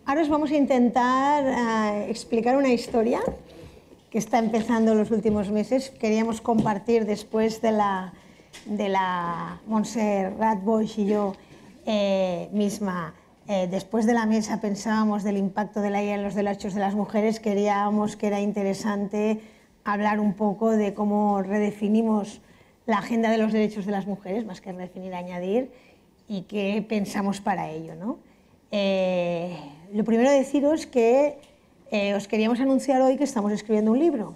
Ahora os vamos a intentar explicar una historia que está empezando en los últimos meses. Queríamos compartir después de la Montserrat Boix y yo misma. Después de la mesa pensábamos del impacto de la IA en los derechos de las mujeres. Queríamos que era interesante hablar un poco de cómo redefinimos la agenda de los derechos de las mujeres, más que redefinir, añadir, y qué pensamos para ello, ¿no? Lo primero deciros que os queríamos anunciar hoy que estamos escribiendo un libro,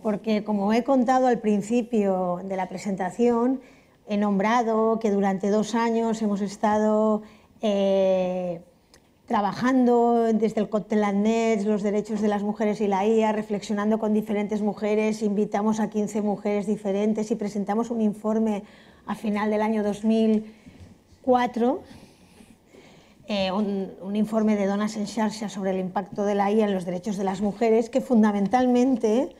porque como he contado al principio de la presentación, he nombrado que durante 2 años hemos estado trabajando desde el Cotteland-Net, los derechos de las mujeres y la IA, reflexionando con diferentes mujeres, invitamos a 15 mujeres diferentes y presentamos un informe a final del año 2004, un informe de Dones en Xarxa sobre el impacto de la IA en los derechos de las mujeres, que fundamentalmente,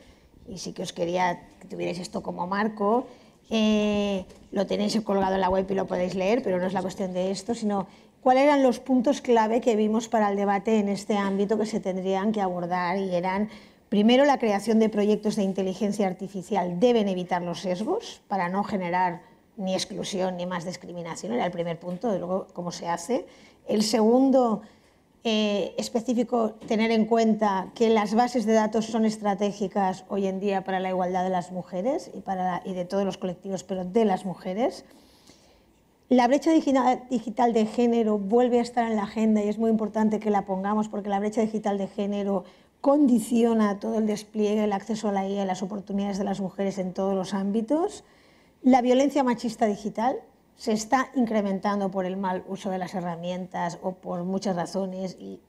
y sí que os quería que tuvierais esto como marco, lo tenéis colgado en la web y lo podéis leer, pero no es la cuestión de esto, sino cuáles eran los puntos clave que vimos para el debate en este ámbito que se tendrían que abordar, y eran, primero, la creación de proyectos de inteligencia artificial deben evitar los sesgos para no generar ni exclusión ni más discriminación, era el primer punto, de luego cómo se hace. El segundo, específico, tener en cuenta que las bases de datos son estratégicas hoy en día para la igualdad de las mujeres y de todos los colectivos, pero de las mujeres. La brecha digital de género vuelve a estar en la agenda y es muy importante que la pongamos, porque la brecha digital de género condiciona todo el despliegue, el acceso a la IA y las oportunidades de las mujeres en todos los ámbitos. La violencia machista digital se está incrementando por el mal uso de las herramientas o por muchas razones, y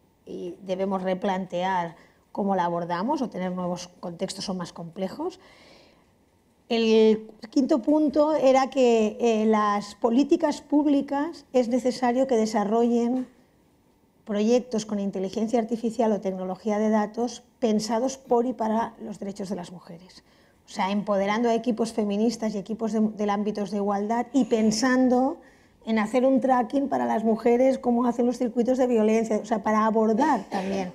debemos replantear cómo la abordamos o tener nuevos contextos o más complejos. El quinto punto era que las políticas públicas es necesario que desarrollen proyectos con inteligencia artificial o tecnología de datos pensados por y para los derechos de las mujeres. O sea, empoderando a equipos feministas y equipos del ámbito de igualdad y pensando en hacer un tracking para las mujeres, cómo hacen los circuitos de violencia, o sea, para abordar también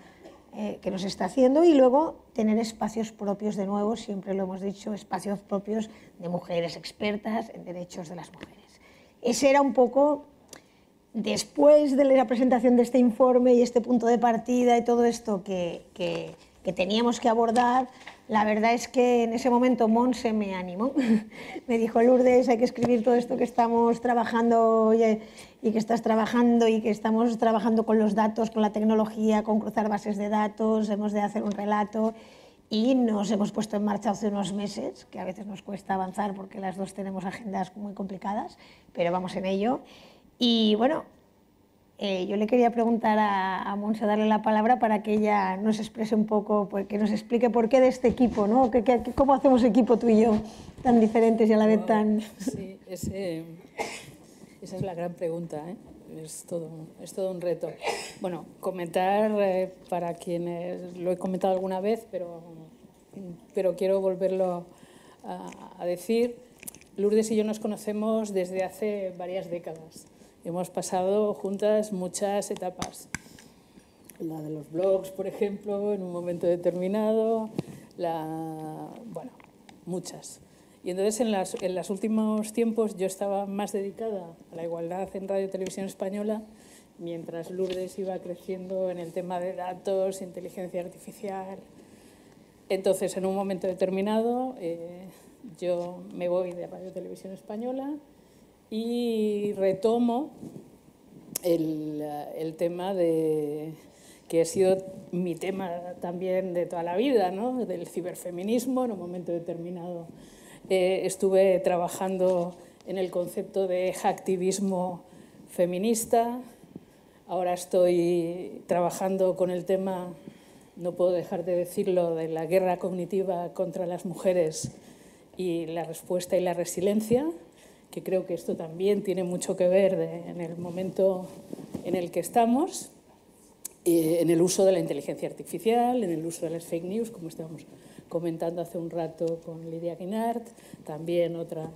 que nos está haciendo, y luego tener espacios propios, de nuevo, siempre lo hemos dicho, espacios propios de mujeres expertas en derechos de las mujeres. Ese era un poco, después de la presentación de este informe y este punto de partida y todo esto que teníamos que abordar. La verdad es que en ese momento Monse me animó, me dijo: Lourdes, hay que escribir todo esto que estamos trabajando y que estás trabajando y que estamos trabajando con los datos, con la tecnología, con cruzar bases de datos, hemos de hacer un relato, y nos hemos puesto en marcha hace unos meses, que a veces nos cuesta avanzar porque las dos tenemos agendas muy complicadas, pero vamos en ello. Y bueno, yo le quería preguntar a Monse, darle la palabra para que ella nos exprese un poco, que nos explique por qué de este equipo, ¿no? ¿Cómo hacemos equipo tú y yo, tan diferentes y a la vez tan...? Sí, esa es la gran pregunta, ¿eh? Es todo un reto. Bueno, comentar, para quienes lo he comentado alguna vez, pero quiero volverlo a decir. Lourdes y yo nos conocemos desde hace varias décadas. Hemos pasado juntas muchas etapas. La de los blogs, por ejemplo, en un momento determinado, bueno, muchas. Y entonces en los últimos tiempos yo estaba más dedicada a la igualdad en Radio y Televisión Española, mientras Lourdes iba creciendo en el tema de datos, inteligencia artificial. Entonces, en un momento determinado, yo me voy de Radio y Televisión Española y retomo el tema que ha sido mi tema también de toda la vida, ¿no? Del ciberfeminismo. En un momento determinado estuve trabajando en el concepto de hacktivismo feminista. Ahora estoy trabajando con el tema, no puedo dejar de decirlo, de la guerra cognitiva contra las mujeres y la respuesta y la resiliencia, que creo que esto también tiene mucho que ver en el momento en el que estamos, en el uso de la inteligencia artificial, en el uso de las fake news, como estábamos comentando hace un rato con Lidia Guinart, también otra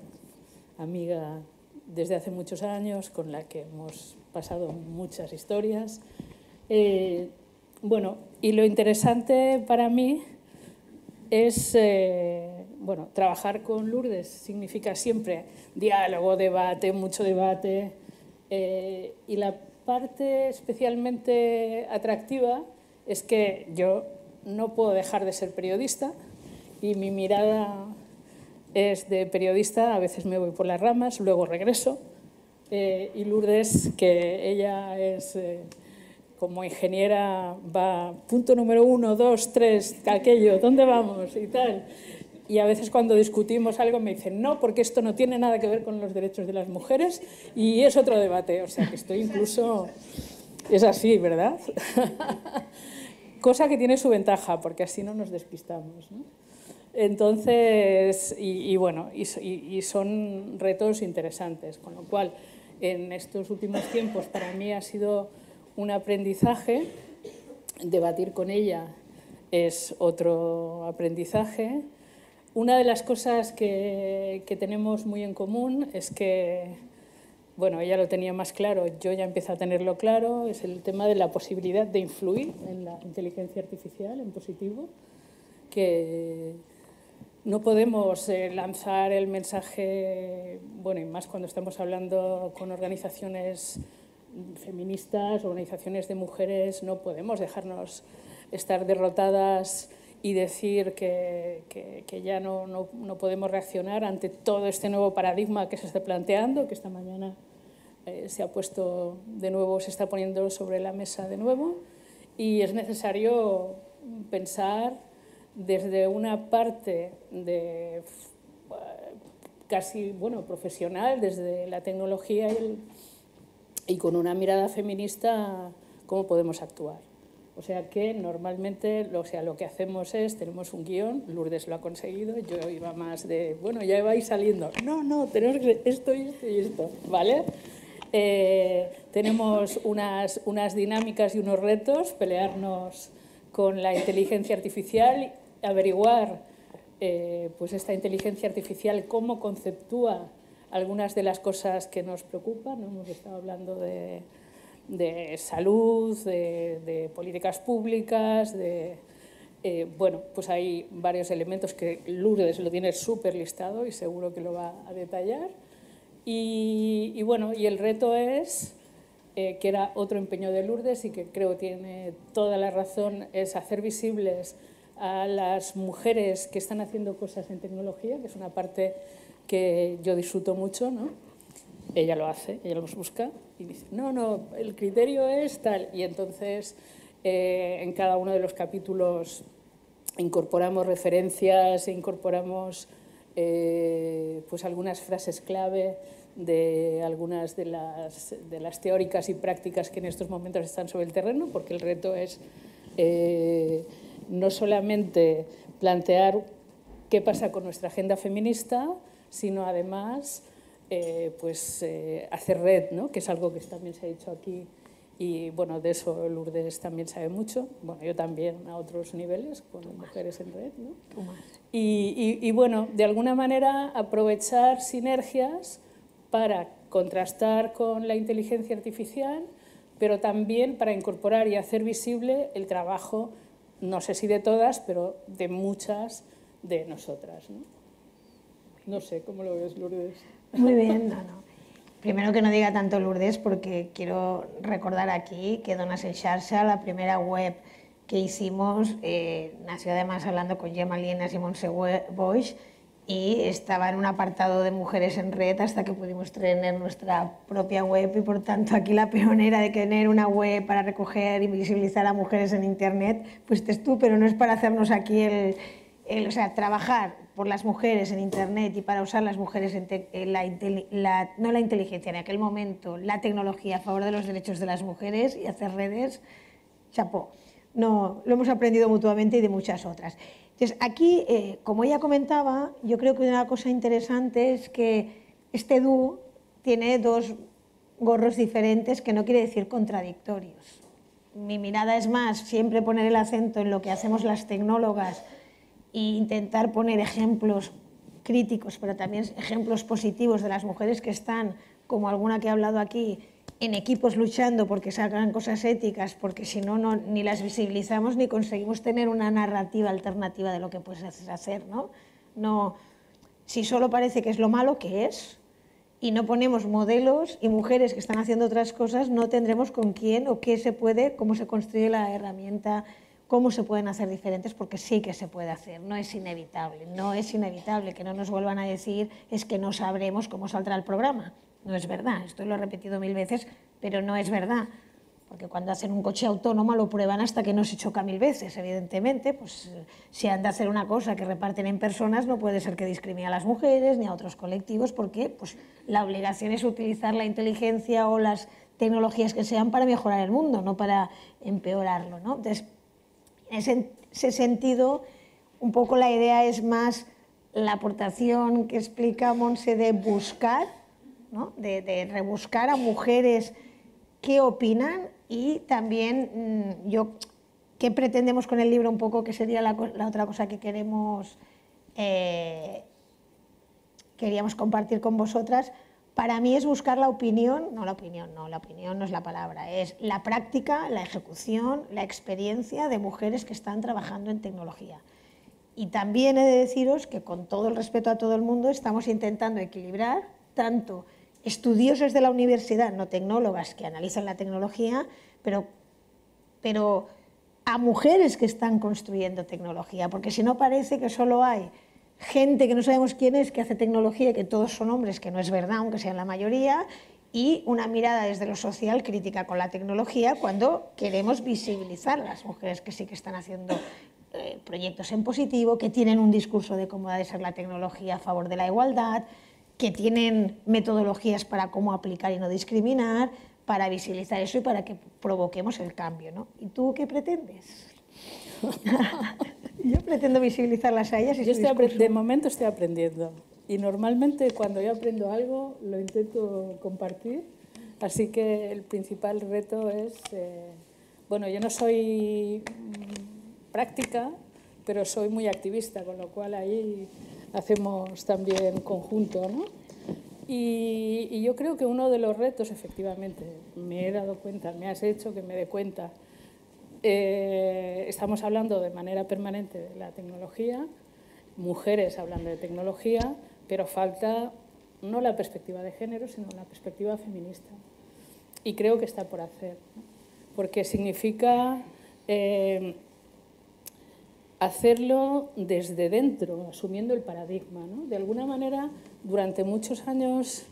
amiga desde hace muchos años con la que hemos pasado muchas historias. Bueno, y lo interesante para mí es, bueno, trabajar con Lourdes significa siempre diálogo, debate, mucho debate, y la parte especialmente atractiva es que yo no puedo dejar de ser periodista y mi mirada es de periodista, a veces me voy por las ramas, luego regreso, y Lourdes, que ella es... como ingeniera va punto número 1, 2, 3, aquello, ¿dónde vamos? Y tal. Y a veces cuando discutimos algo me dicen, no, porque esto no tiene nada que ver con los derechos de las mujeres y es otro debate. O sea, que estoy incluso... Es así, ¿verdad? Cosa que tiene su ventaja, porque así no nos despistamos, ¿no? Entonces, bueno, y son retos interesantes, con lo cual, en estos últimos tiempos para mí ha sido un aprendizaje, debatir con ella es otro aprendizaje. Una de las cosas que tenemos muy en común es que, bueno, ella lo tenía más claro, yo ya empiezo a tenerlo claro, es el tema de la posibilidad de influir en la inteligencia artificial en positivo, que no podemos lanzar el mensaje, bueno, y más cuando estamos hablando con organizaciones feministas, organizaciones de mujeres, no podemos dejarnos estar derrotadas y decir que ya no podemos reaccionar ante todo este nuevo paradigma que se está planteando, que esta mañana se ha puesto de nuevo, se está poniendo sobre la mesa de nuevo, y es necesario pensar desde una parte de casi, bueno, profesional, desde la tecnología y con una mirada feminista, cómo podemos actuar. O sea que normalmente lo que hacemos es, tenemos un guión, Lourdes lo ha conseguido, yo iba más de, bueno, ya vais saliendo. No, tenemos que esto y esto y esto, ¿vale? Tenemos unas dinámicas y unos retos, pelearnos con la inteligencia artificial, averiguar pues esta inteligencia artificial cómo conceptúa algunas de las cosas que nos preocupan, ¿no? Hemos estado hablando de salud, de políticas públicas, bueno, pues hay varios elementos que Lourdes lo tiene súper listado y seguro que lo va a detallar. Y bueno, y el reto es, que era otro empeño de Lourdes y que creo tiene toda la razón, es hacer visibles a las mujeres que están haciendo cosas en tecnología, que es una parte que yo disfruto mucho, ¿no? Ella lo hace, ella los busca y dice, no, el criterio es tal. Y entonces en cada uno de los capítulos incorporamos referencias, incorporamos pues algunas frases clave de algunas de las teóricas y prácticas que en estos momentos están sobre el terreno, porque el reto es no solamente plantear qué pasa con nuestra agenda feminista, sino además hacer red, ¿no? Que es algo que también se ha dicho aquí y bueno, de eso Lourdes también sabe mucho, bueno, yo también a otros niveles con mujeres en red, ¿no? Y bueno, de alguna manera aprovechar sinergias para contrastar con la inteligencia artificial, pero también para incorporar y hacer visible el trabajo, no sé si de todas, pero de muchas de nosotras, ¿no? No sé, ¿cómo lo ves, Lourdes? Muy bien, no. Primero que no diga tanto Lourdes, porque quiero recordar aquí que Dones en Xarxa, la primera web que hicimos, nació además hablando con Gemma Lienas y Montse Boix, y estaba en un apartado de mujeres en red hasta que pudimos tener nuestra propia web, y por tanto aquí la pionera de tener una web para recoger y visibilizar a mujeres en Internet, pues fuiste tú, pero no es para hacernos aquí o sea, trabajar por las mujeres en Internet y para usar las mujeres no la inteligencia, en aquel momento la tecnología a favor de los derechos de las mujeres y hacer redes, chapó. No, lo hemos aprendido mutuamente y de muchas otras. Entonces, aquí, como ella comentaba, yo creo que una cosa interesante es que este dúo tiene dos gorros diferentes, que no quiere decir contradictorios. Mi mirada es más siempre poner el acento en lo que hacemos las tecnólogas e intentar poner ejemplos críticos, pero también ejemplos positivos de las mujeres que están, como alguna que ha hablado aquí, en equipos luchando porque salgan cosas éticas, porque si no, ni las visibilizamos ni conseguimos tener una narrativa alternativa de lo que puedes hacer, ¿no? No, si solo parece que es lo malo que es, y no ponemos modelos y mujeres que están haciendo otras cosas, no tendremos con quién o qué se puede, cómo se construye la herramienta, cómo se pueden hacer diferentes, porque sí que se puede hacer, no es inevitable. No es inevitable que no nos vuelvan a decir es que no sabremos cómo saldrá el programa. No es verdad, esto lo he repetido 1000 veces, pero no es verdad. Porque cuando hacen un coche autónomo lo prueban hasta que no se choca 1000 veces, evidentemente. Pues si han de hacer una cosa que reparten en personas, no puede ser que discrimine a las mujeres ni a otros colectivos, porque pues, la obligación es utilizar la inteligencia o las tecnologías que sean para mejorar el mundo, no para empeorarlo, ¿no? Entonces, en ese sentido, un poco la idea es más la aportación que explica Montse de buscar, ¿no? de rebuscar a mujeres qué opinan y también qué pretendemos con el libro un poco, que sería la otra cosa que queríamos compartir con vosotras. Para mí es buscar la opinión no es la palabra, es la práctica, la ejecución, la experiencia de mujeres que están trabajando en tecnología. Y también he de deciros que, con todo el respeto a todo el mundo, estamos intentando equilibrar tanto estudiosos de la universidad, no tecnólogas, que analizan la tecnología, pero a mujeres que están construyendo tecnología, porque si no parece que solo hay gente que no sabemos quién es, que hace tecnología y que todos son hombres, que no es verdad, aunque sean la mayoría, y una mirada desde lo social crítica con la tecnología, cuando queremos visibilizar a las mujeres que sí que están haciendo proyectos en positivo, que tienen un discurso de cómo ha de ser la tecnología a favor de la igualdad, que tienen metodologías para cómo aplicar y no discriminar, para visibilizar eso y para que provoquemos el cambio, ¿no? ¿Y tú qué pretendes? Yo pretendo visibilizarlas a ellas y de momento estoy aprendiendo. Y normalmente cuando yo aprendo algo lo intento compartir. Así que el principal reto es... bueno, yo no soy práctica, pero soy muy activista, con lo cual ahí hacemos también conjunto, ¿no? Y yo creo que uno de los retos, efectivamente, me he dado cuenta, me has hecho que me dé cuenta, estamos hablando de manera permanente de la tecnología, mujeres hablando de tecnología, pero falta no la perspectiva de género, sino la perspectiva feminista. Y creo que está por hacer, ¿no? Porque significa hacerlo desde dentro, asumiendo el paradigma, ¿no? De alguna manera, durante muchos años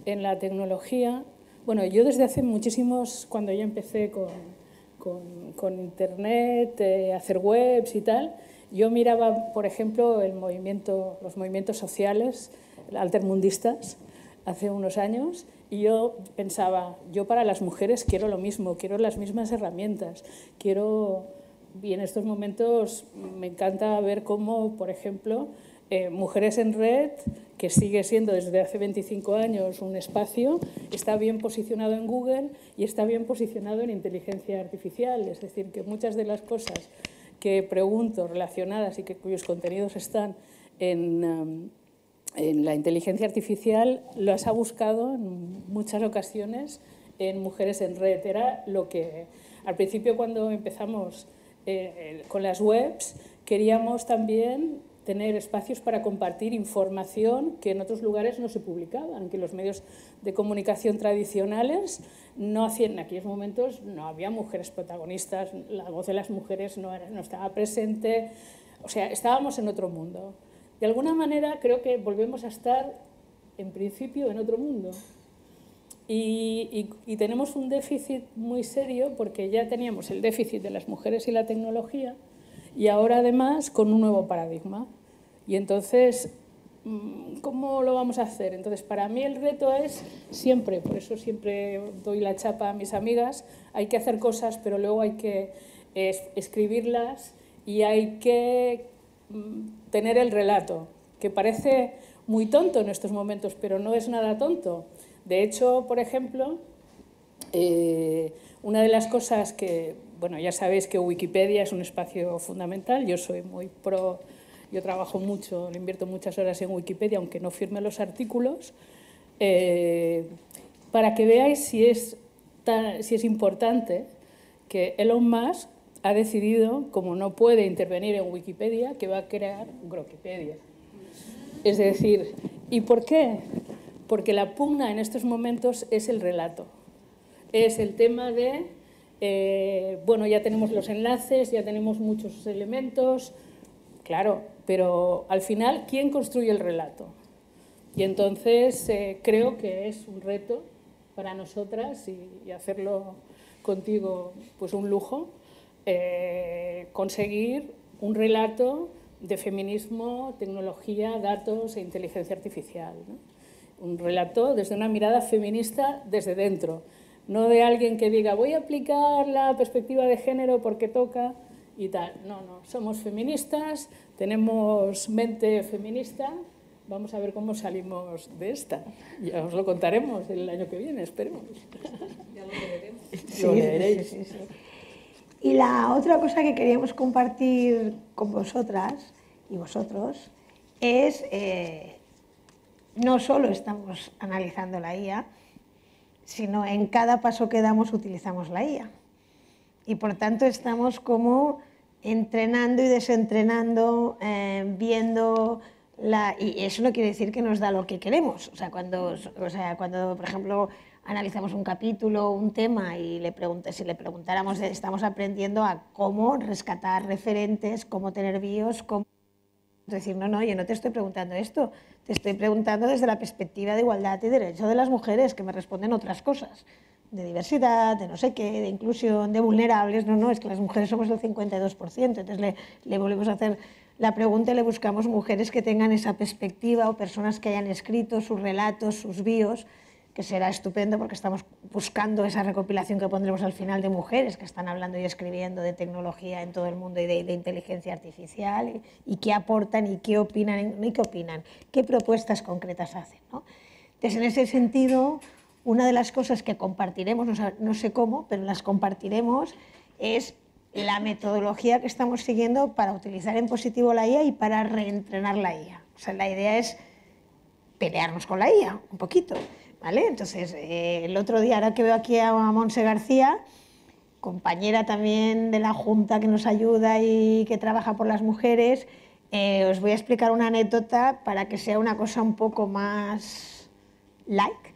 en la tecnología, bueno, yo desde hace muchísimos, cuando yo empecé con Internet, hacer webs y tal, yo miraba, por ejemplo, los movimientos sociales, altermundistas, hace unos años, y yo pensaba, yo para las mujeres quiero lo mismo, quiero las mismas herramientas, y en estos momentos me encanta ver cómo, por ejemplo, Mujeres en Red, que sigue siendo desde hace 25 años un espacio, está bien posicionado en Google y está bien posicionado en inteligencia artificial. Es decir, que muchas de las cosas que pregunto relacionadas y cuyos contenidos están en la inteligencia artificial, las ha buscado en muchas ocasiones en Mujeres en Red. Era lo que al principio, cuando empezamos con las webs, queríamos también tener espacios para compartir información que en otros lugares no se publicaban, que los medios de comunicación tradicionales no hacían. En aquellos momentos no había mujeres protagonistas, la voz de las mujeres no estaba presente, o sea, estábamos en otro mundo. De alguna manera creo que volvemos a estar, en principio, en otro mundo. Y tenemos un déficit muy serio, porque ya teníamos el déficit de las mujeres y la tecnología, y ahora además con un nuevo paradigma. Y entonces, ¿cómo lo vamos a hacer? Entonces, para mí el reto es siempre, por eso siempre doy la chapa a mis amigas, hay que hacer cosas, pero luego hay que escribirlas y hay que tener el relato, que parece muy tonto en estos momentos, pero no es nada tonto. De hecho, por ejemplo, una de las cosas que, bueno, ya sabéis que Wikipedia es un espacio fundamental, yo soy muy pro, yo trabajo mucho, le invierto muchas horas en Wikipedia, aunque no firme los artículos, para que veáis si es si es importante que Elon Musk ha decidido, como no puede intervenir en Wikipedia, que va a crear Grokipedia. Es decir, ¿y por qué? Porque la pugna en estos momentos es el relato. Es el tema de, bueno, ya tenemos los enlaces, ya tenemos muchos elementos, claro, pero al final, ¿quién construye el relato? Y entonces creo que es un reto para nosotras y hacerlo contigo, pues un lujo, conseguir un relato de feminismo, tecnología, datos e inteligencia artificial, ¿no? Un relato desde una mirada feminista desde dentro, no de alguien que diga voy a aplicar la perspectiva de género porque toca y tal. No, somos feministas, tenemos mente feminista, vamos a ver cómo salimos de esta. Ya os lo contaremos el año que viene, esperemos. Ya lo veremos. Sí, lo veréis. Sí. Y la otra cosa que queríamos compartir con vosotras y vosotros es, no solo estamos analizando la IA, sino en cada paso que damos utilizamos la IA. Y por tanto estamos como entrenando y desentrenando, viendo... y eso no quiere decir que nos da lo que queremos. O sea, cuando por ejemplo, analizamos un capítulo, un tema y si le preguntáramos, estamos aprendiendo a cómo rescatar referentes, cómo tener bios, cómo decir, no, yo no te estoy preguntando esto, te estoy preguntando desde la perspectiva de igualdad y derecho de las mujeres, que me responden otras cosas, de diversidad, de no sé qué, de inclusión, de vulnerables. No, es que las mujeres somos el 52%, entonces le volvemos a hacer la pregunta y le buscamos mujeres que tengan esa perspectiva o personas que hayan escrito sus relatos, sus bios, que será estupendo porque estamos buscando esa recopilación que pondremos al final de mujeres que están hablando y escribiendo de tecnología en todo el mundo y de inteligencia artificial y qué aportan y qué opinan, qué propuestas concretas hacen, ¿no? Entonces, en ese sentido, una de las cosas que compartiremos, no sé cómo, pero las compartiremos, es la metodología que estamos siguiendo para utilizar en positivo la IA y para reentrenar la IA. O sea, la idea es pelearnos con la IA un poquito, ¿vale? Entonces, el otro día, ahora que veo aquí a Montse García, compañera también de la Junta que nos ayuda y que trabaja por las mujeres, os voy a explicar una anécdota para que sea una cosa un poco más like,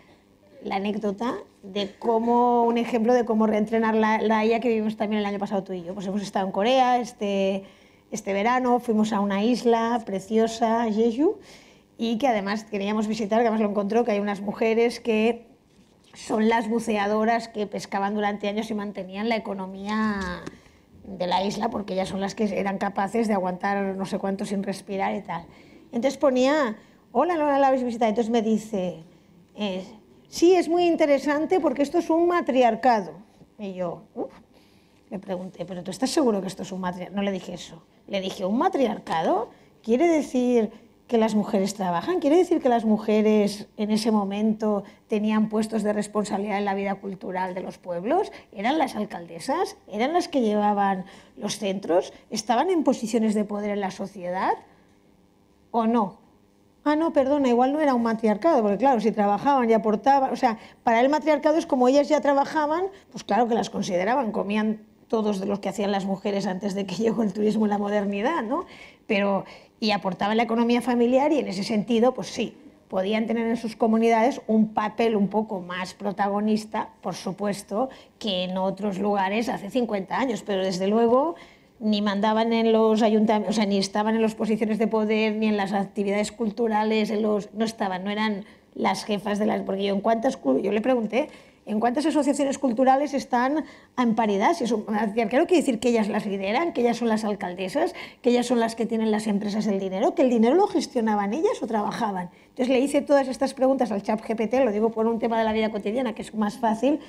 la anécdota de cómo, un ejemplo de cómo reentrenar la IA que vivimos también el año pasado tú y yo. Pues hemos estado en Corea este verano, fuimos a una isla preciosa, Jeju, y que además queríamos visitar, que además lo encontró, que hay unas mujeres que son las buceadoras que pescaban durante años y mantenían la economía de la isla, porque ellas son las que eran capaces de aguantar no sé cuánto sin respirar y tal. Entonces ponía, hola, no la habéis visitado. Entonces me dice, sí, es muy interesante porque esto es un matriarcado. Y yo, le pregunté, ¿pero tú estás seguro que esto es un matriarcado? No le dije eso. Le dije, ¿un matriarcado? ¿Quiere decir que las mujeres trabajan? ¿Quiere decir que las mujeres en ese momento tenían puestos de responsabilidad en la vida cultural de los pueblos? ¿Eran las alcaldesas? ¿Eran las que llevaban los centros? ¿Estaban en posiciones de poder en la sociedad? ¿O no? Ah, no, perdona, igual no era un matriarcado, porque claro, si trabajaban y aportaban, o sea, para el matriarcado es como ellas ya trabajaban, pues claro que las consideraban, comían todos de los que hacían las mujeres antes de que llegó el turismo y la modernidad, ¿no? Pero, y aportaban la economía familiar y en ese sentido, pues sí, podían tener en sus comunidades un papel un poco más protagonista, por supuesto, que en otros lugares hace 50 años, pero desde luego ni mandaban en los ayuntamientos, o sea, ni estaban en las posiciones de poder, ni en las actividades culturales, no estaban, no eran las jefas de las... Porque yo le pregunté, ¿en cuántas asociaciones culturales están en paridad? Si es un matriarcado, quiere decir que ellas las lideran, que ellas son las alcaldesas, que ellas son las que tienen las empresas el dinero, que el dinero lo gestionaban ellas o trabajaban. Entonces le hice todas estas preguntas al ChatGPT, lo digo por un tema de la vida cotidiana, que es más fácil,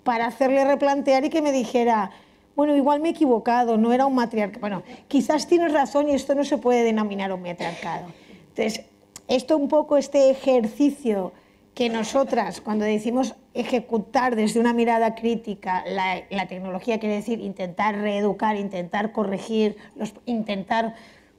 para hacerle replantear y que me dijera, bueno, igual me he equivocado, no era un matriarcado. Bueno, quizás tienes razón y esto no se puede denominar un matriarcado. Entonces, esto un poco, este ejercicio que nosotras, cuando decimos ejecutar desde una mirada crítica la tecnología, quiere decir intentar reeducar, intentar corregir, intentar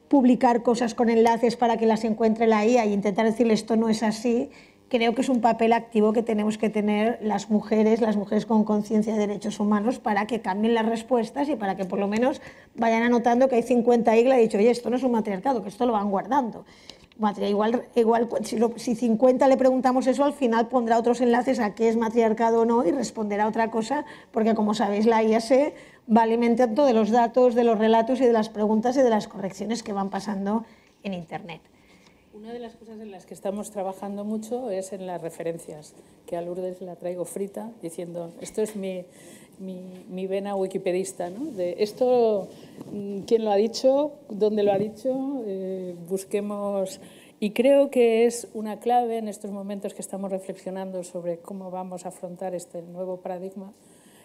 publicar cosas con enlaces para que las encuentre la IA e intentar decirle esto no es así, creo que es un papel activo que tenemos que tener las mujeres con conciencia de derechos humanos, para que cambien las respuestas y para que por lo menos vayan anotando que hay 50 y le ha dicho, oye, esto no es un matriarcado, que esto lo van guardando. Igual si 50 le preguntamos eso, al final pondrá otros enlaces a qué es matriarcado o no y responderá otra cosa, porque como sabéis la IA se va alimentando de los datos, de los relatos y de las preguntas y de las correcciones que van pasando en Internet. Una de las cosas en las que estamos trabajando mucho es en las referencias, que a Lourdes la traigo frita, diciendo, esto es mi vena wikipedista, ¿no? De esto, ¿quién lo ha dicho? ¿Dónde lo ha dicho? Busquemos. Y creo que es una clave en estos momentos que estamos reflexionando sobre cómo vamos a afrontar este nuevo paradigma,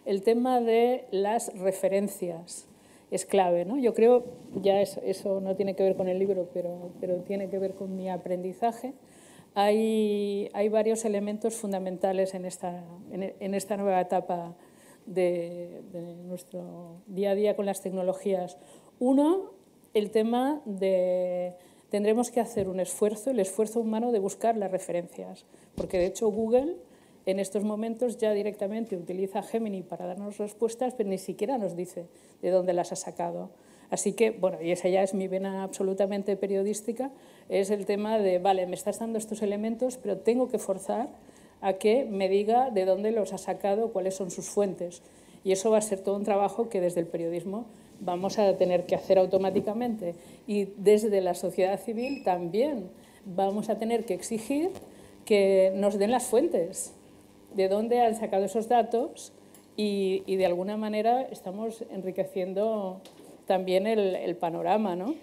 el tema de las referencias. Es clave, ¿no? Yo creo, ya eso no tiene que ver con el libro, pero tiene que ver con mi aprendizaje. Hay varios elementos fundamentales en esta nueva etapa de nuestro día a día con las tecnologías. Uno, el tema de tendremos que hacer un esfuerzo, el esfuerzo humano de buscar las referencias, porque de hecho Google en estos momentos ya directamente utiliza Gemini para darnos respuestas, pero ni siquiera nos dice de dónde las ha sacado. Así que, bueno, y esa ya es mi vena absolutamente periodística, es el tema de, vale, me estás dando estos elementos, pero tengo que forzar a que me diga de dónde los ha sacado, cuáles son sus fuentes. Y eso va a ser todo un trabajo que desde el periodismo vamos a tener que hacer automáticamente. Y desde la sociedad civil también vamos a tener que exigir que nos den las fuentes, de dónde han sacado esos datos y de alguna manera estamos enriqueciendo también el panorama, ¿no?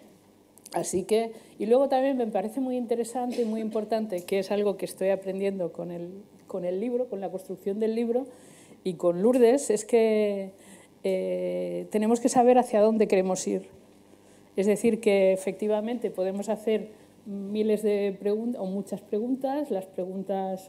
Así que, y luego también me parece muy interesante y muy importante, que es algo que estoy aprendiendo con el libro, con la construcción del libro y con Lourdes, es que tenemos que saber hacia dónde queremos ir. Es decir, que efectivamente podemos hacer miles de preguntas o muchas preguntas, las preguntas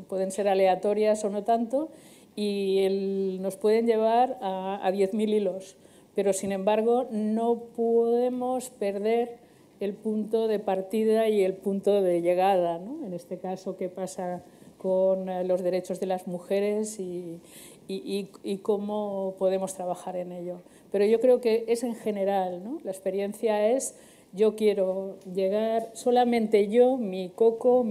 pueden ser aleatorias o no tanto, y nos pueden llevar a 10.000 hilos, pero sin embargo no podemos perder el punto de partida y el punto de llegada, ¿no? En este caso, qué pasa con los derechos de las mujeres y cómo podemos trabajar en ello. Pero yo creo que es en general, ¿no? La experiencia es, yo quiero llegar, solamente yo, mi coco,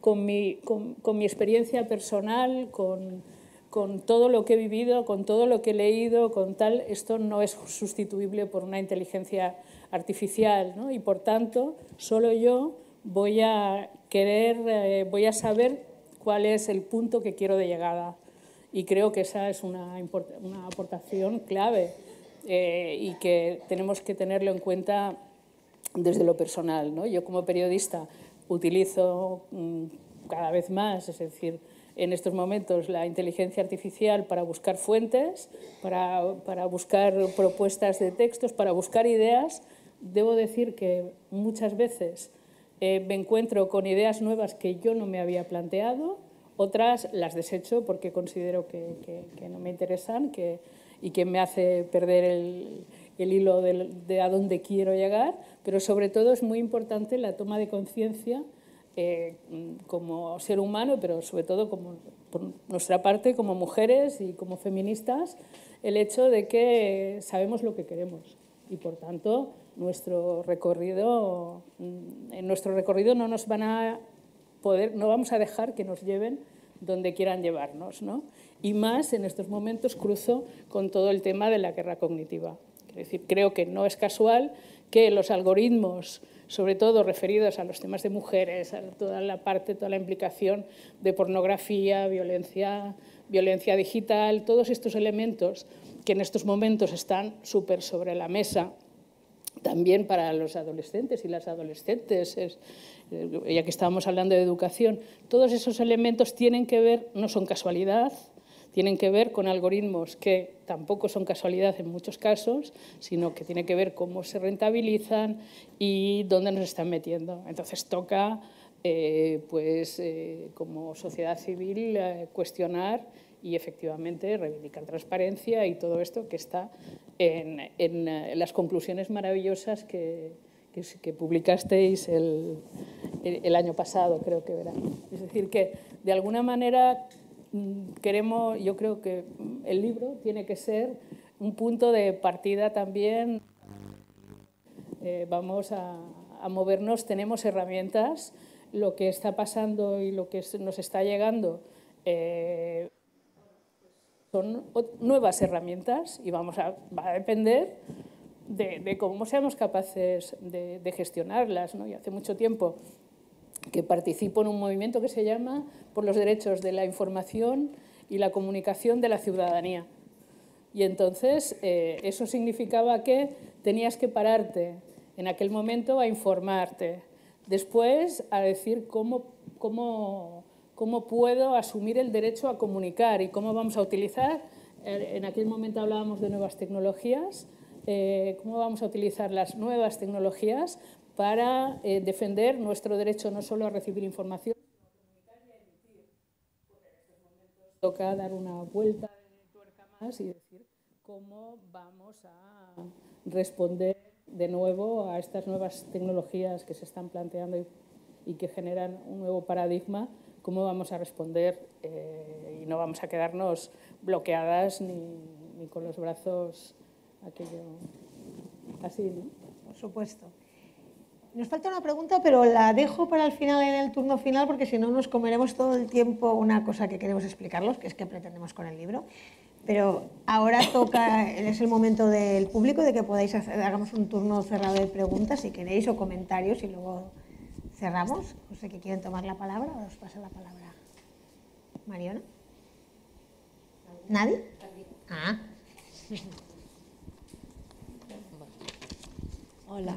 con mi experiencia personal, con todo lo que he vivido, con todo lo que he leído, con tal, esto no es sustituible por una inteligencia artificial, ¿no? Y por tanto, solo yo voy a saber cuál es el punto que quiero de llegada. Y creo que esa es una aportación clave y que tenemos que tenerlo en cuenta desde lo personal, ¿no? Yo como periodista utilizo cada vez más, es decir, en estos momentos la inteligencia artificial para buscar fuentes, para buscar propuestas de textos, para buscar ideas. Debo decir que muchas veces me encuentro con ideas nuevas que yo no me había planteado, otras las desecho porque considero que no me interesan y que me hace perder el hilo de a dónde quiero llegar, pero sobre todo es muy importante la toma de conciencia como ser humano, pero sobre todo por nuestra parte como mujeres y como feministas, el hecho de que sabemos lo que queremos y por tanto en nuestro recorrido no nos van a poder, no vamos a dejar que nos lleven donde quieran llevarnos, ¿no? Y más en estos momentos cruzo con todo el tema de la guerra cognitiva. Es decir, creo que no es casual que los algoritmos, sobre todo referidos a los temas de mujeres, a toda la implicación de pornografía, violencia digital, todos estos elementos que en estos momentos están súper sobre la mesa, también para los adolescentes y las adolescentes, ya que estábamos hablando de educación, todos esos elementos tienen que ver, no son casualidad, tienen que ver con algoritmos que tampoco son casualidad en muchos casos, sino que tienen que ver cómo se rentabilizan y dónde nos están metiendo. Entonces toca, como sociedad civil, cuestionar y efectivamente reivindicar transparencia y todo esto que está en las conclusiones maravillosas que publicasteis el año pasado, creo que verá. Es decir, que de alguna manera yo creo que el libro tiene que ser un punto de partida también. Vamos a movernos, tenemos herramientas, lo que está pasando y lo que nos está llegando son nuevas herramientas y va a depender de cómo seamos capaces de gestionarlas, ¿no? Y hace mucho tiempo que participo en un movimiento que se llama Por los derechos de la información y la comunicación de la ciudadanía. Y entonces eso significaba que tenías que pararte en aquel momento a informarte, después a decir cómo puedo asumir el derecho a comunicar y cómo vamos a utilizar, en aquel momento hablábamos de nuevas tecnologías, cómo vamos a utilizar las nuevas tecnologías para defender nuestro derecho no solo a recibir información, sino a comunicar y a emitir. Porque en estos momentos toca dar una vuelta de tuerca más y decir cómo vamos a responder de nuevo a estas nuevas tecnologías que se están planteando y que generan un nuevo paradigma, cómo vamos a responder y no vamos a quedarnos bloqueadas ni con los brazos así, ¿no? Por supuesto. Nos falta una pregunta, pero la dejo para el final, en el turno final, porque si no nos comeremos todo el tiempo una cosa que queremos explicarlos, que es qué pretendemos con el libro. Pero ahora es el momento del público, de que podáis hagamos un turno cerrado de preguntas, si queréis, o comentarios, y luego cerramos. No sé, que quieren tomar la palabra, o os pasa la palabra. Mariona. ¿Nadie? Ah. Hola.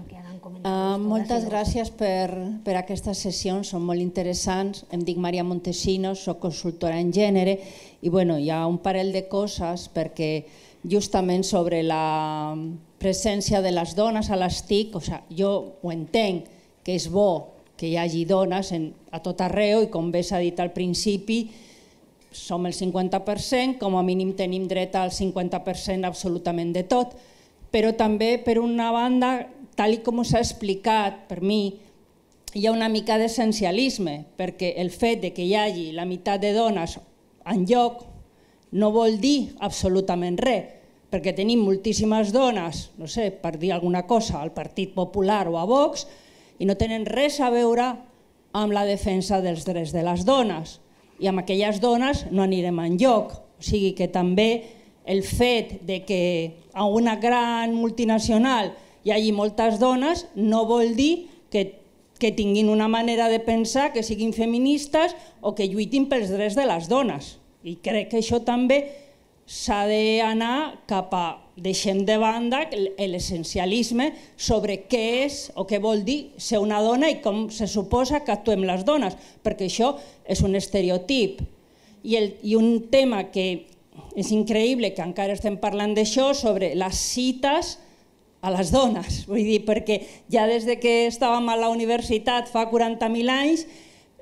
Moltes gràcies per aquestes sessions, són molt interessants. Em dic Maria Montesinos, soc consultora en gènere i hi ha un parell de coses perquè justament sobre la presència de les dones a les TIC, jo ho entenc que és bo que hi hagi dones a tot arreu i com bé s'ha dit al principi som el 50%, com a mínim tenim dret al 50% absolutament de tot, però també per una banda, tal com s'ha explicat, per mi hi ha una mica d'essencialisme, perquè el fet que hi hagi la meitat de dones en lloc no vol dir absolutament res, perquè tenim moltíssimes dones, no sé, per dir alguna cosa, al Partit Popular o a Vox, i no tenen res a veure amb la defensa dels drets de les dones, i amb aquelles dones no anirem enlloc. O sigui que també el fet que a una gran multinacional hi hagi moltes dones no vol dir que tinguin una manera de pensar, que siguin feministes o que lluitin pels drets de les dones. I crec que això també s'ha d'anar cap a deixem de banda l'essencialisme sobre què és o què vol dir ser una dona i com se suposa que actuem les dones, perquè això és un estereotip. I un tema que és increïble que encara estem parlant d'això, sobre les cites a les dones, vull dir, perquè ja des que estàvem a la universitat fa 40.000 anys,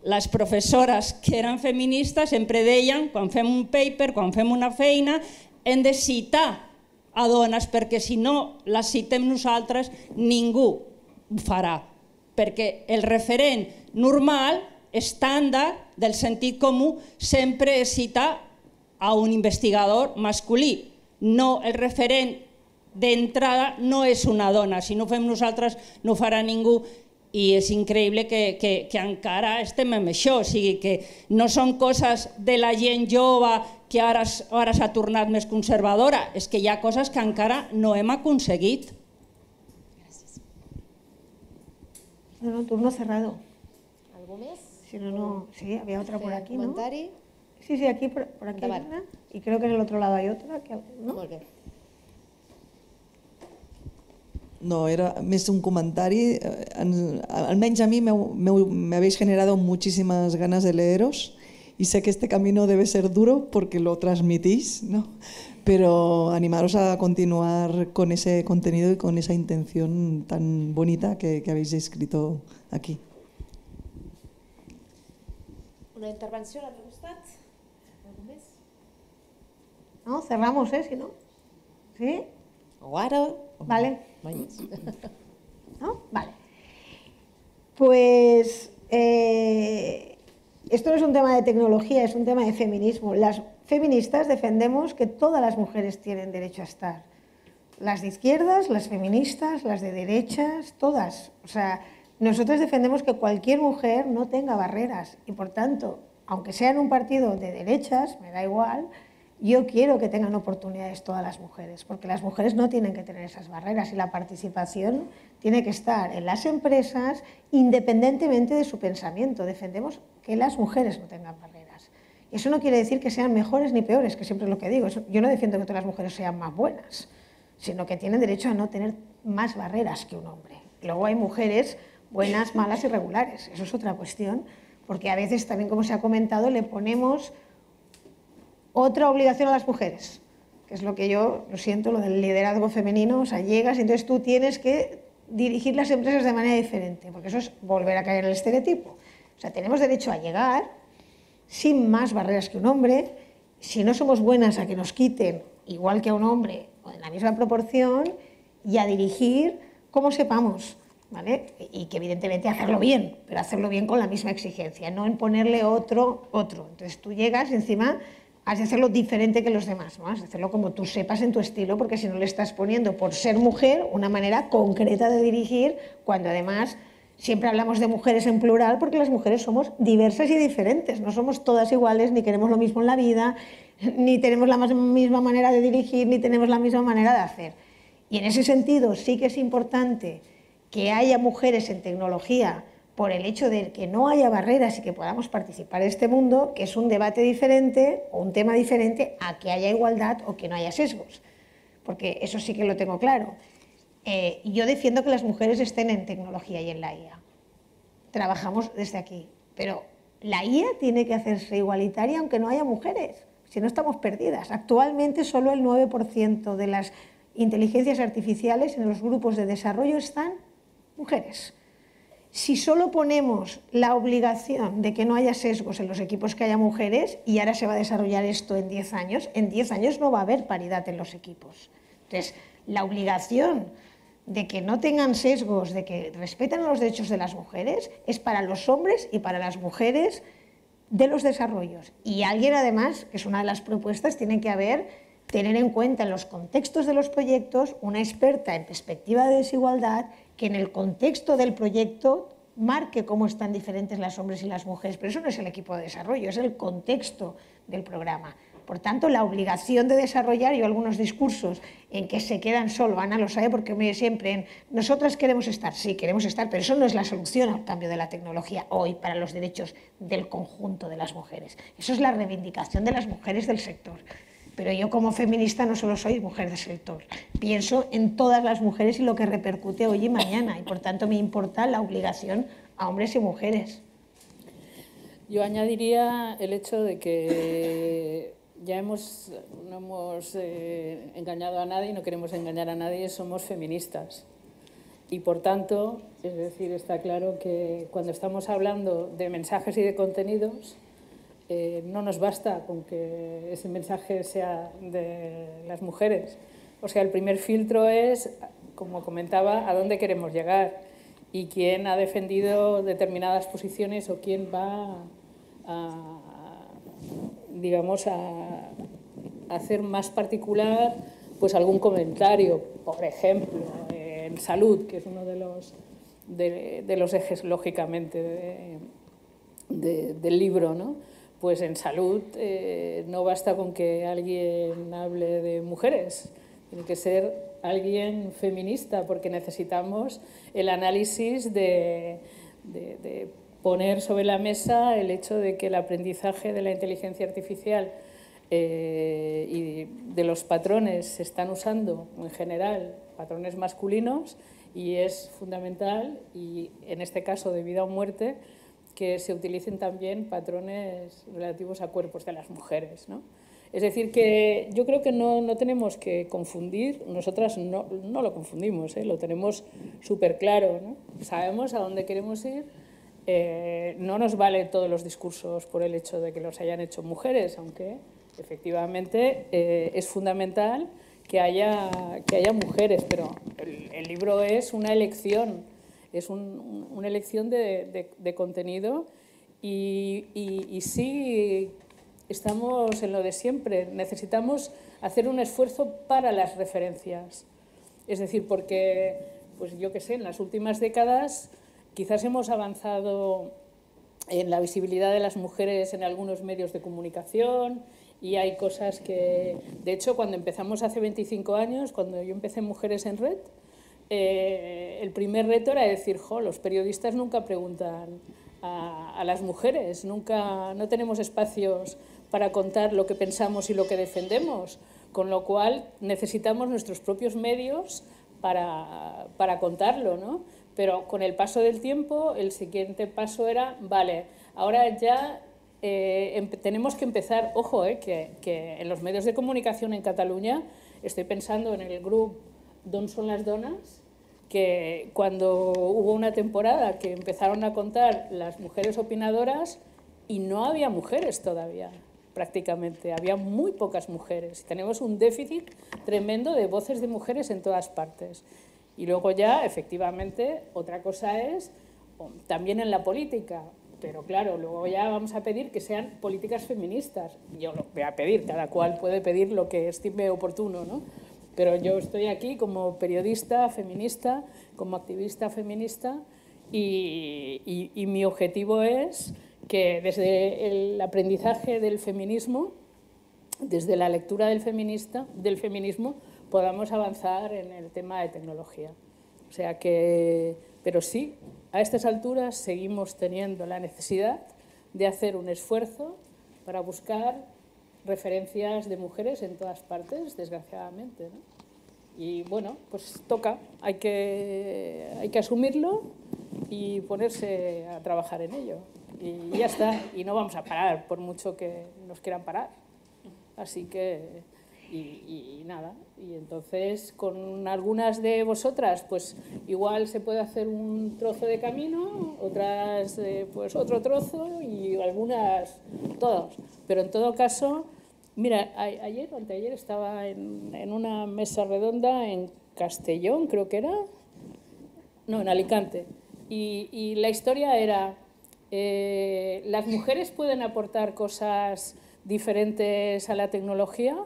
les professores que eren feministes sempre deien, quan fem un paper, quan fem una feina, hem de citar a dones, perquè si no les citem nosaltres, ningú ho farà. Perquè el referent normal, estàndard, del sentit comú, sempre és citar a un investigador masculí. No, el referent d'entrada no és una dona. Si no ho fem nosaltres, no ho farà ningú. I és increïble que encara estem amb això. O sigui que no són coses de la gent jove que ara s'ha tornat més conservadora. És que hi ha coses que encara no hem aconseguit. Gràcies. No, turno cerrado. ¿Algo més? Si no, sí, había otra por aquí, ¿no? ¿Comentari? Sí, aquí por aquí hay una. Y creo que en el otro lado hay otra. ¿No? Molt bé. No, era més un comentari. Almenys a mí me habéis generado muchísimas ganas de leeros y sé que este camino debe ser duro porque lo transmitís, ¿no? Pero animaros a continuar con ese contenido y con esa intención tan bonita que habéis escrito aquí. Una intervenció a l'altre costat? Algú més? No, cerramos, si no. ¿Sí? O ara? Vale. Mai més. ¿No? Vale. Pues esto no es un tema de tecnología, es un tema de feminismo. Las feministas defendemos que todas las mujeres tienen derecho a estar. Las de izquierdas, las feministas, las de derechas, todas. O sea, nosotros defendemos que cualquier mujer no tenga barreras y, por tanto, aunque sea en un partido de derechas, me da igual, yo quiero que tengan oportunidades todas las mujeres, porque las mujeres no tienen que tener esas barreras y la participación tiene que estar en las empresas independientemente de su pensamiento. Defendemos que las mujeres no tengan barreras. Y eso no quiere decir que sean mejores ni peores, que siempre es lo que digo. Yo no defiendo que todas las mujeres sean más buenas, sino que tienen derecho a no tener más barreras que un hombre. Luego hay mujeres buenas, malas y regulares. Eso es otra cuestión, porque a veces también, como se ha comentado, le ponemos otra obligación a las mujeres, que es lo que yo, lo siento, lo del liderazgo femenino. O sea, llegas y entonces tú tienes que dirigir las empresas de manera diferente, porque eso es volver a caer en el estereotipo. O sea, tenemos derecho a llegar sin más barreras que un hombre. Si no somos buenas, a que nos quiten igual que a un hombre o en la misma proporción, y a dirigir como sepamos, ¿vale? Y que evidentemente hacerlo bien, pero hacerlo bien con la misma exigencia, no en ponerle otro. Entonces tú llegas y encima has de hacerlo diferente que los demás, ¿no? Has de hacerlo como tú sepas en tu estilo, porque si no le estás poniendo, por ser mujer, una manera concreta de dirigir, cuando además siempre hablamos de mujeres en plural, porque las mujeres somos diversas y diferentes, no somos todas iguales, ni queremos lo mismo en la vida, ni tenemos la misma manera de dirigir, ni tenemos la misma manera de hacer. Y en ese sentido sí que es importante que haya mujeres en tecnología, por el hecho de que no haya barreras y que podamos participar en este mundo, que es un debate diferente o un tema diferente a que haya igualdad o que no haya sesgos, porque eso sí que lo tengo claro. Yo defiendo que las mujeres estén en tecnología y en la IA. Trabajamos desde aquí, pero la IA tiene que hacerse igualitaria aunque no haya mujeres, si no estamos perdidas. Actualmente solo el 9% de las inteligencias artificiales en los grupos de desarrollo están mujeres. Si solo ponemos la obligación de que no haya sesgos en los equipos que haya mujeres, y ahora se va a desarrollar esto en 10 años no va a haber paridad en los equipos. Entonces, la obligación de que no tengan sesgos, de que respeten los derechos de las mujeres, es para los hombres y para las mujeres de los desarrollos. Y alguien, además, que es una de las propuestas, tiene que tener en cuenta en los contextos de los proyectos una experta en perspectiva de desigualdad que en el contexto del proyecto marque cómo están diferentes las hombres y las mujeres. Pero eso no es el equipo de desarrollo, es el contexto del programa. Por tanto, la obligación de desarrollar, yo algunos discursos en que se quedan solo, Ana lo sabe porque me siempre en nosotras queremos estar, sí, queremos estar, pero eso no es la solución al cambio de la tecnología hoy para los derechos del conjunto de las mujeres. Eso es la reivindicación de las mujeres del sector. Pero yo como feminista no solo soy mujer del sector, pienso en todas las mujeres y lo que repercute hoy y mañana, y por tanto me importa la obligación a hombres y mujeres. Yo añadiría el hecho de que ya no hemos engañado a nadie, no queremos engañar a nadie, somos feministas. Y por tanto, es decir, está claro que cuando estamos hablando de mensajes y de contenidos, no nos basta con que ese mensaje sea de las mujeres. O sea, el primer filtro es, como comentaba, a dónde queremos llegar y quién ha defendido determinadas posiciones o quién va digamos, a hacer más particular pues algún comentario. Por ejemplo, en salud, que es uno de los ejes, lógicamente, del libro, ¿no? Pues en salud no basta con que alguien hable de mujeres, tiene que ser alguien feminista, porque necesitamos el análisis de poner sobre la mesa el hecho de que el aprendizaje de la inteligencia artificial y de los patrones se están usando en general patrones masculinos, y es fundamental, y en este caso de vida o muerte, que se utilicen también patrones relativos a cuerpos de las mujeres, ¿no? Es decir, que yo creo que no tenemos que confundir, nosotras no lo confundimos, lo tenemos súper claro, ¿no? Sabemos a dónde queremos ir, no nos valen todos los discursos por el hecho de que los hayan hecho mujeres, aunque efectivamente es fundamental que haya mujeres, pero el libro es una elección es una elección de contenido y sí estamos en lo de siempre. Necesitamos hacer un esfuerzo para las referencias. Es decir, porque, pues yo qué sé, en las últimas décadas quizás hemos avanzado en la visibilidad de las mujeres en algunos medios de comunicación y hay cosas que, de hecho, cuando empezamos hace 25 años, cuando yo empecé en Mujeres en Red, el primer reto era decir, los periodistas nunca preguntan a las mujeres, no tenemos espacios para contar lo que pensamos y lo que defendemos, con lo cual necesitamos nuestros propios medios para contarlo, ¿no? Pero con el paso del tiempo, el siguiente paso era, vale, ahora ya tenemos que empezar, ojo, que en los medios de comunicación en Cataluña, estoy pensando en el grupo D'on son las donas, que cuando hubo una temporada que empezaron a contar las mujeres opinadoras y no había mujeres todavía, prácticamente, había muy pocas mujeres. Tenemos un déficit tremendo de voces de mujeres en todas partes. Y luego ya, efectivamente, otra cosa es también en la política, pero claro, luego ya vamos a pedir que sean políticas feministas. Yo lo voy a pedir, cada cual puede pedir lo que estime oportuno, ¿no? Pero yo estoy aquí como periodista feminista, como activista feminista y mi objetivo es que desde el aprendizaje del feminismo, desde la lectura del feminismo, podamos avanzar en el tema de tecnología. O sea que, pero sí, a estas alturas seguimos teniendo la necesidad de hacer un esfuerzo para buscar referencias de mujeres en todas partes, desgraciadamente, ¿no? Y bueno, pues toca, hay que asumirlo y ponerse a trabajar en ello. Y ya está, y no vamos a parar por mucho que nos quieran parar. Así que, y nada, y entonces con algunas de vosotras, pues igual se puede hacer un trozo de camino, otras pues otro trozo y algunas todos. Pero en todo caso, mira, ayer o anteayer estaba en una mesa redonda en Castellón, creo que era, no, en Alicante, y la historia era, las mujeres pueden aportar cosas diferentes a la tecnología,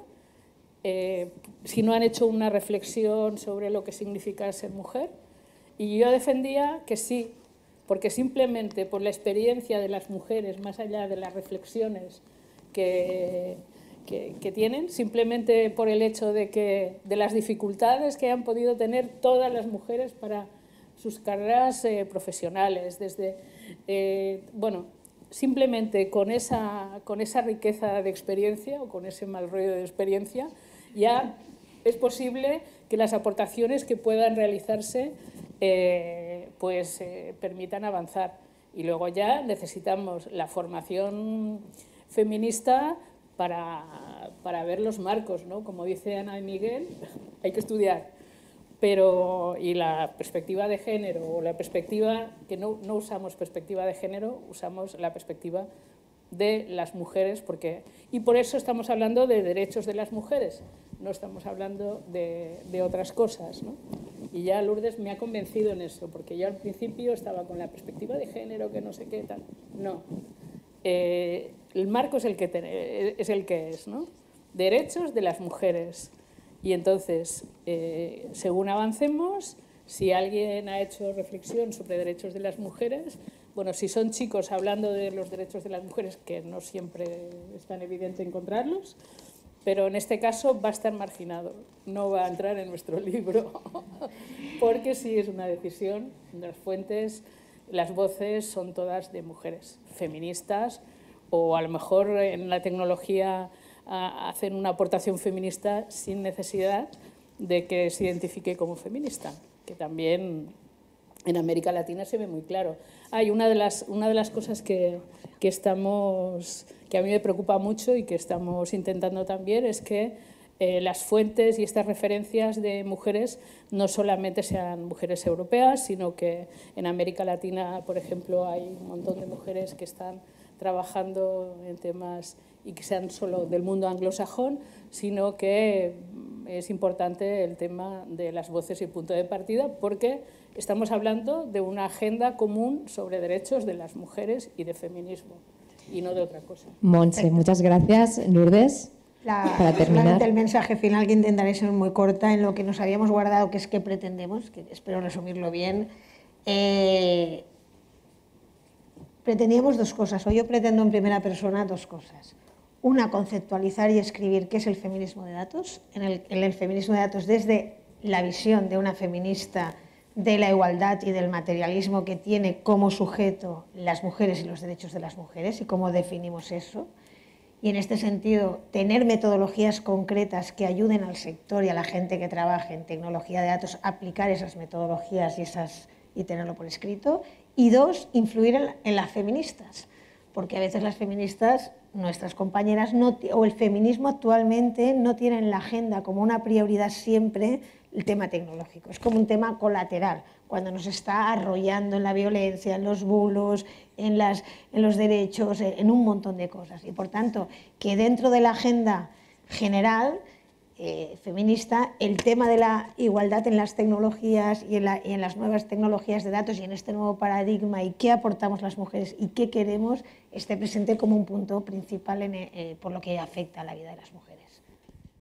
si no han hecho una reflexión sobre lo que significa ser mujer. Y yo defendía que sí, porque simplemente por la experiencia de las mujeres, más allá de las reflexiones que tienen, simplemente por el hecho de las dificultades que han podido tener todas las mujeres para sus carreras profesionales, bueno, simplemente con esa riqueza de experiencia o con ese mal rollo de experiencia, ya es posible que las aportaciones que puedan realizarse permitan avanzar. Y luego ya necesitamos la formación feminista para ver los marcos, ¿no? Como dice Ana de Miguel, hay que estudiar. Y la perspectiva de género, o la perspectiva, que no usamos perspectiva de género, usamos la perspectiva de las mujeres, y por eso estamos hablando de derechos de las mujeres, no estamos hablando de otras cosas, ¿no? Y ya Lourdes me ha convencido en eso, porque yo al principio estaba con la perspectiva de género, que no sé qué tal. No, el marco es el que es, ¿no? Derechos de las mujeres. Y entonces, según avancemos, si alguien ha hecho reflexión sobre derechos de las mujeres, bueno, si son chicos hablando de los derechos de las mujeres, que no siempre es tan evidente encontrarlos, pero en este caso va a estar marginado, no va a entrar en nuestro libro, porque sí es una decisión, las fuentes, las voces son todas de mujeres feministas, o a lo mejor en la tecnología hacen una aportación feminista sin necesidad de que se identifique como feminista, que también en América Latina se ve muy claro. Hay una de las cosas que a mí me preocupa mucho y que estamos intentando también es que las fuentes y estas referencias de mujeres no solamente sean mujeres europeas, sino que en América Latina, por ejemplo, hay un montón de mujeres que están trabajando en temas y que sean solo del mundo anglosajón, sino que es importante el tema de las voces y punto de partida, porque estamos hablando de una agenda común sobre derechos de las mujeres y de feminismo, y no de otra cosa. Montse, muchas gracias. Lourdes, para terminar. El mensaje final, que intentaré ser muy corta, en lo que nos habíamos guardado, que es qué pretendemos, que espero resumirlo bien. Pretendíamos dos cosas, o yo pretendo en primera persona dos cosas. Una, conceptualizar y escribir qué es el feminismo de datos, en el feminismo de datos desde la visión de una feminista de la igualdad y del materialismo que tiene como sujeto las mujeres y los derechos de las mujeres y cómo definimos eso. Y en este sentido, tener metodologías concretas que ayuden al sector y a la gente que trabaja en tecnología de datos a aplicar esas metodologías y tenerlo por escrito. Y dos, influir en las feministas, porque a veces las feministas, nuestras compañeras, o el feminismo actualmente no tiene en la agenda como una prioridad siempre el tema tecnológico. Es como un tema colateral, cuando nos está arrollando en la violencia, en los bulos, en los derechos, en un montón de cosas. Y por tanto, que dentro de la agenda general feminista, el tema de la igualdad en las tecnologías y en las nuevas tecnologías de datos y en este nuevo paradigma y qué aportamos las mujeres y qué queremos, esté presente como un punto principal por lo que afecta a la vida de las mujeres.